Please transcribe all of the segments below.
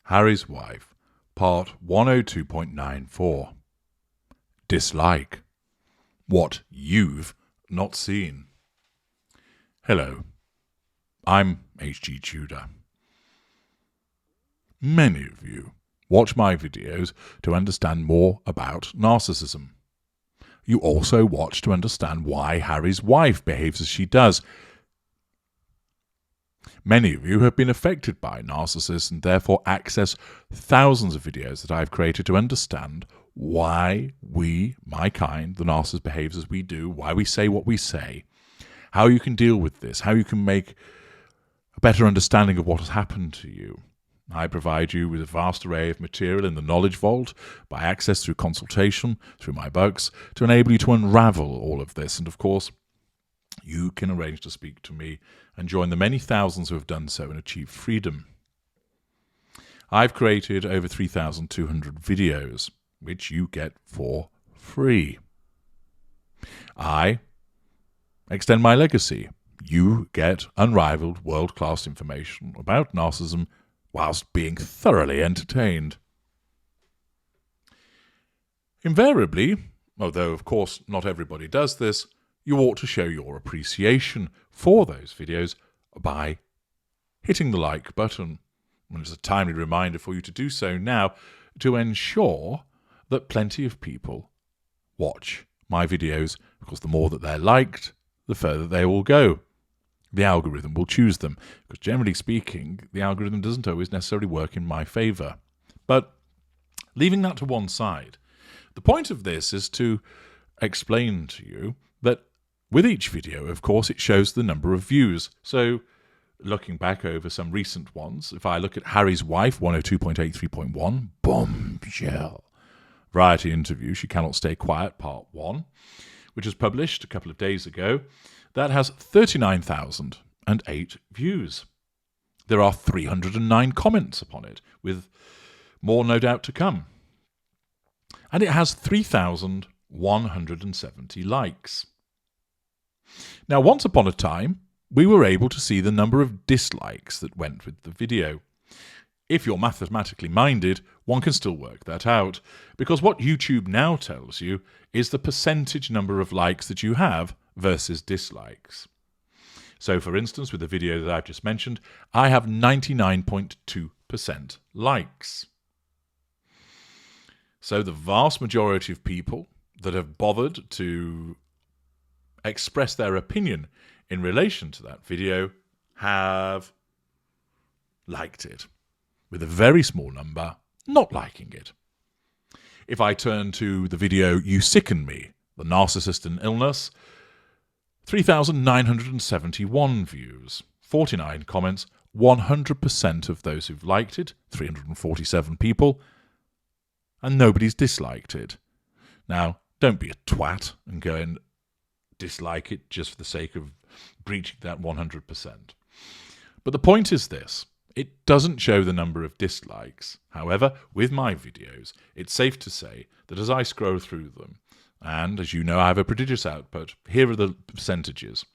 Harry's Wife, Part 102.94. Dislike. What you've not seen. Hello, I'm H.G. Tudor. Many of you watch my videos to understand more about narcissism. You also watch to understand why Harry's wife behaves as she does. Many of you have been affected by narcissists and therefore access thousands of videos that I've created to understand why we, my kind, the narcissist, behaves as we do, why we say what we say, how you can deal with this, how you can make a better understanding of what has happened to you. I provide you with a vast array of material in the Knowledge Vault by access through consultation, through my books, to enable you to unravel all of this. And of course, you can arrange to speak to me and join the many thousands who have done so and achieved freedom. I've created over 3,200 videos, which you get for free. I extend my legacy. You get unrivaled world-class information about narcissism whilst being thoroughly entertained. Invariably, although of course not everybody does this, you ought to show your appreciation for those videos by hitting the like button. And it's a timely reminder for you to do so now to ensure that plenty of people watch my videos, because the more that they're liked, the further they will go. The algorithm will choose them, because generally speaking, the algorithm doesn't always necessarily work in my favour. But leaving that to one side, the point of this is to explain to you that with each video, of course, it shows the number of views. So looking back over some recent ones, if I look at Harry's Wife, 102.83.1, bombshell. Variety interview, She Cannot Stay Quiet, Part 1, which was published a couple of days ago, that has 39,008 views. There are 309 comments upon it, with more no doubt to come. And it has 3,170 likes. Now, once upon a time, we were able to see the number of dislikes that went with the video. If you're mathematically minded, one can still work that out, because what YouTube now tells you is the percentage number of likes that you have versus dislikes. So, for instance, with the video that I've just mentioned, I have 99.2% likes. So the vast majority of people that have bothered to express their opinion in relation to that video have liked it, with a very small number not liking it. If I turn to the video You Sicken Me, the Narcissist and Illness, 3,971 views, 49 comments, 100% of those who've liked it, 347 people, and nobody's disliked it. Now, don't be a twat and go and dislike it just for the sake of breaching that 100%. But the point is this. It doesn't show the number of dislikes. However, with my videos, it's safe to say that as I scroll through them, and as you know, I have a prodigious output, here are the percentages.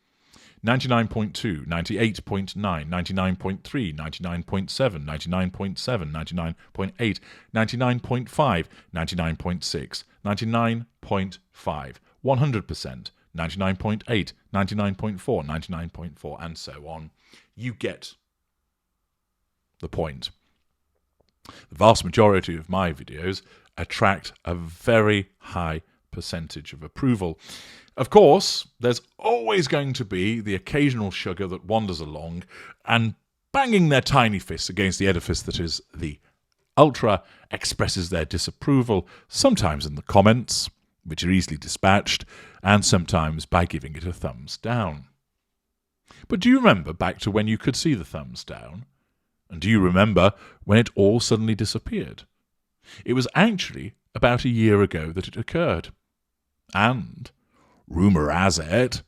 99.2, 98.9, 99.3, 99.7, 99.7, 99.8, 99.5, 99.6, 99.5, 100%, 99.8, 99.4, 99.4, and so on. You get the point. The vast majority of my videos attract a very high percentage of approval. Of course, there's always going to be the occasional sugar that wanders along and banging their tiny fists against the edifice that is the ultra expresses their disapproval, sometimes in the comments, which are easily dispatched, and sometimes by giving it a thumbs down. But do you remember back to when you could see the thumbs down? And do you remember when it all suddenly disappeared? It was actually about a year ago that it occurred. And rumour has it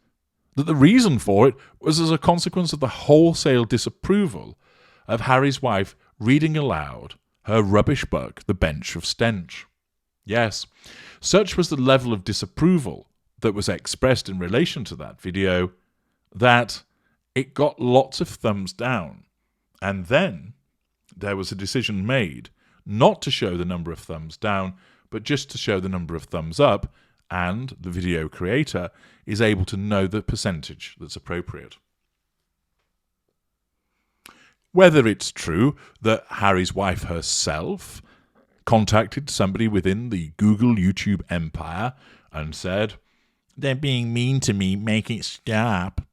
that the reason for it was as a consequence of the wholesale disapproval of Harry's wife reading aloud her rubbish book, The Bench of Stench. Yes, such was the level of disapproval that was expressed in relation to that video that it got lots of thumbs down. And then there was a decision made not to show the number of thumbs down, but just to show the number of thumbs up, and the video creator is able to know the percentage that's appropriate. Whether it's true that Harry's wife herself contacted somebody within the Google YouTube empire and said, "They're being mean to me, make it stop,"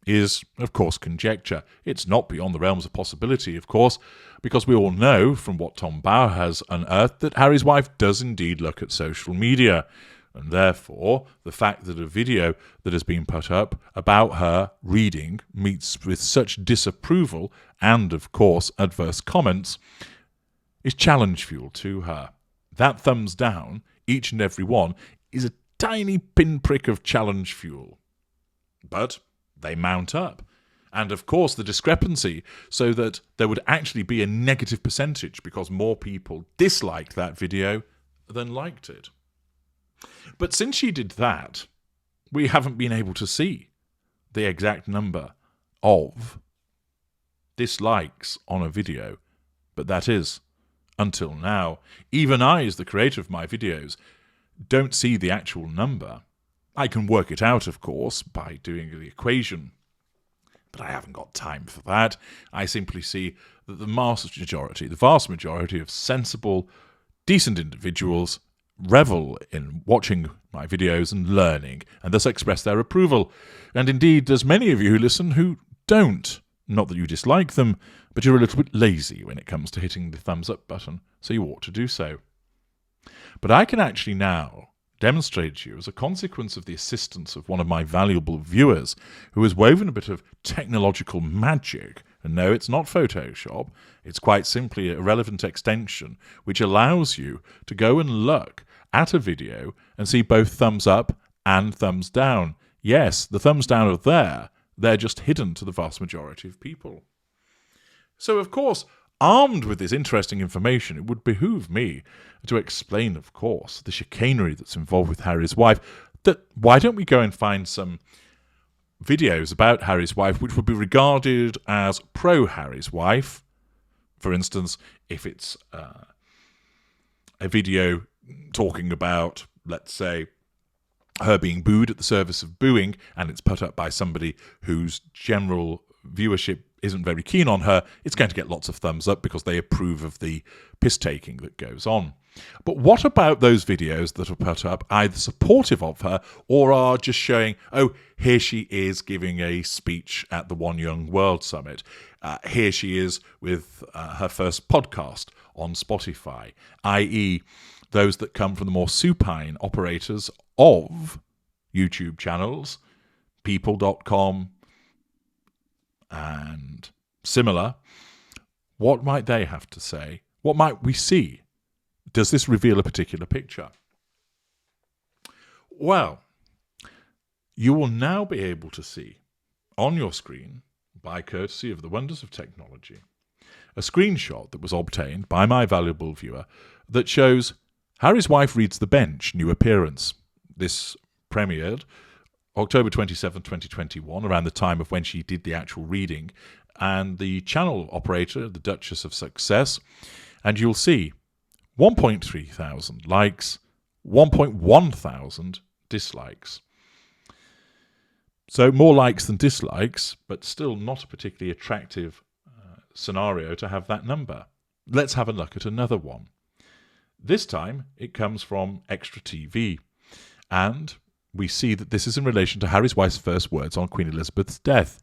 is, of course, conjecture. It's not beyond the realms of possibility, of course, because we all know from what Tom Bauer has unearthed that Harry's wife does indeed look at social media. And therefore, the fact that a video that has been put up about her reading meets with such disapproval and, of course, adverse comments is challenge fuel to her. That thumbs down, each and every one, is a tiny pinprick of challenge fuel. But they mount up. And, of course, the discrepancy, so that there would actually be a negative percentage because more people disliked that video than liked it. But since she did that, we haven't been able to see the exact number of dislikes on a video. But that is, until now, even I, as the creator of my videos, don't see the actual number. I can work it out, of course, by doing the equation, but I haven't got time for that. I simply see that the vast majority of sensible, decent individuals revel in watching my videos and learning, and thus express their approval. And indeed, there's many of you who listen who don't. Not that you dislike them, but you're a little bit lazy when it comes to hitting the thumbs up button, so you ought to do so. But I can actually now demonstrate to you, as a consequence of the assistance of one of my valuable viewers who has woven a bit of technological magic, and no, it's not Photoshop, it's quite simply a relevant extension which allows you to go and look at a video and see both thumbs up and thumbs down. Yes, the thumbs down are there, they're just hidden to the vast majority of people. So, of course, armed with this interesting information, it would behoove me to explain, of course, the chicanery that's involved with Harry's wife. That why don't we go and find some videos about Harry's wife which would be regarded as pro-Harry's wife. For instance, if it's a video talking about, let's say, her being booed at the service of booing, and it's put up by somebody whose general viewership isn't very keen on her, it's going to get lots of thumbs up because they approve of the piss-taking that goes on. But what about those videos that are put up either supportive of her or are just showing, oh, here she is giving a speech at the One Young World Summit. Here she is with her first podcast on Spotify, i.e. those that come from the more supine operators of YouTube channels, people.com and similar. What might they have to say? What might we see? Does this reveal a particular picture? Well, you will now be able to see on your screen, by courtesy of the wonders of technology, a screenshot that was obtained by my valuable viewer that shows Harry's Wife Reads the Bench, new appearance. This premiered October 27, 2021, around the time of when she did the actual reading, and the channel operator, the Duchess of Success, and you'll see 1.3 thousand likes, 1.1 thousand dislikes. So more likes than dislikes, but still not a particularly attractive scenario to have that number. Let's have a look at another one. This time it comes from Extra TV, and we see that this is in relation to Harry's wife's first words on Queen Elizabeth's death.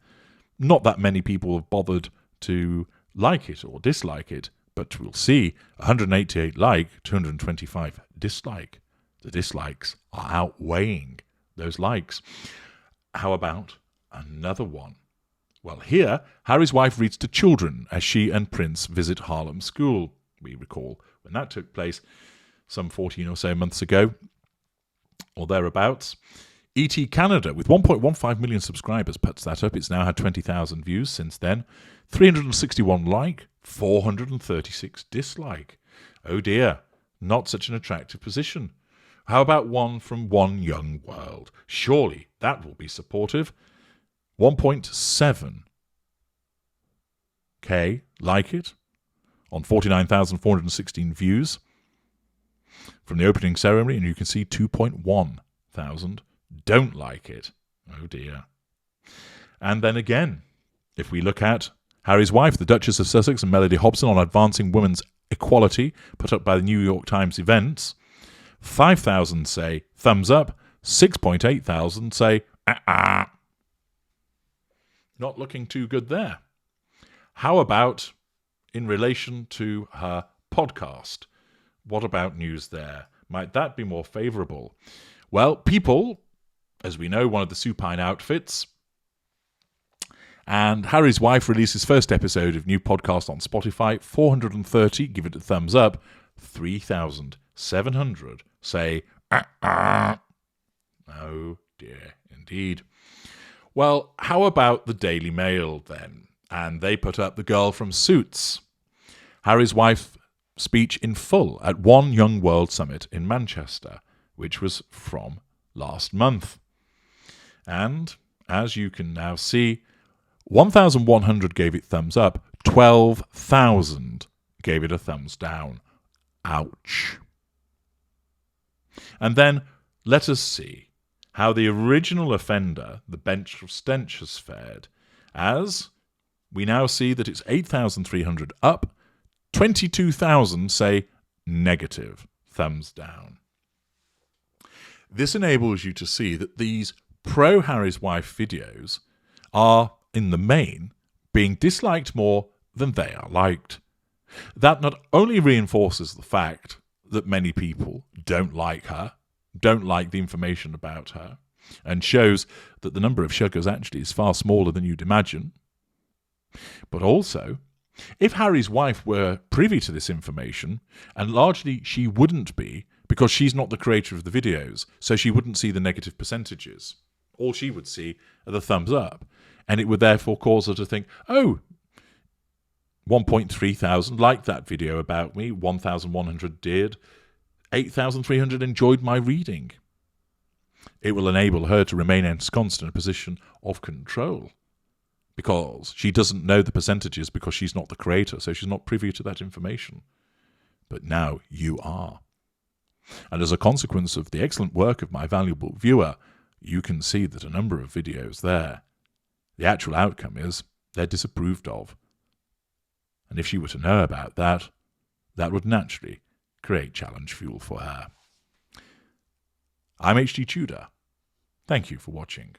Not that many people have bothered to like it or dislike it, but we'll see 188 like, 225 dislike. The dislikes are outweighing those likes. How about another one? Well, here, Harry's wife reads to children as she and Prince visit Harlem School. We recall when that took place some 14 or so months ago, or thereabouts. ET Canada, with 1.15 million subscribers, puts that up. It's now had 20,000 views since then. 361 like, 436 dislike. Oh dear, not such an attractive position. How about one from One Young World? Surely that will be supportive. 1.7K like it, on 49,416 views from the opening ceremony, and you can see 2.1 thousand don't like it. Oh dear. And then again, if we look at Harry's wife, the Duchess of Sussex, and Melody Hobson on advancing women's equality, put up by the New York Times Events, 5,000 say thumbs up, 6.8 thousand say Not looking too good there. How about in relation to her podcast? What about news there? Might that be more favourable? Well, People, as we know, one of the supine outfits, and Harry's wife released his first episode of new podcast on Spotify. 430 give it a thumbs up. 3,700 say Oh dear, indeed. Well, how about the Daily Mail then? And they put up the girl from Suits. Harry's wife speech in full at One Young World Summit in Manchester, which was from last month. And as you can now see, 1,100 gave it thumbs up, 12,000 gave it a thumbs down. Ouch. And then let us see how the original offender, the bench of stench, has fared, as we now see that it's 8,300 up, 22,000 say negative, thumbs down. This enables you to see that these pro-Harry's wife videos are, in the main, being disliked more than they are liked. That not only reinforces the fact that many people don't like her, don't like the information about her, and shows that the number of shuggers actually is far smaller than you'd imagine, but also, if Harry's wife were privy to this information, and largely she wouldn't be, because she's not the creator of the videos, so she wouldn't see the negative percentages. All she would see are the thumbs up, and it would therefore cause her to think, oh, 1.3 thousand liked that video about me, 1,100 did, 8,300 enjoyed my reading. It will enable her to remain ensconced in a position of control, because she doesn't know the percentages because she's not the creator, so she's not privy to that information. But now you are. And as a consequence of the excellent work of my valuable viewer, you can see that a number of videos there, the actual outcome is they're disapproved of. And if she were to know about that, that would naturally create challenge fuel for her. I'm H.D. Tudor. Thank you for watching.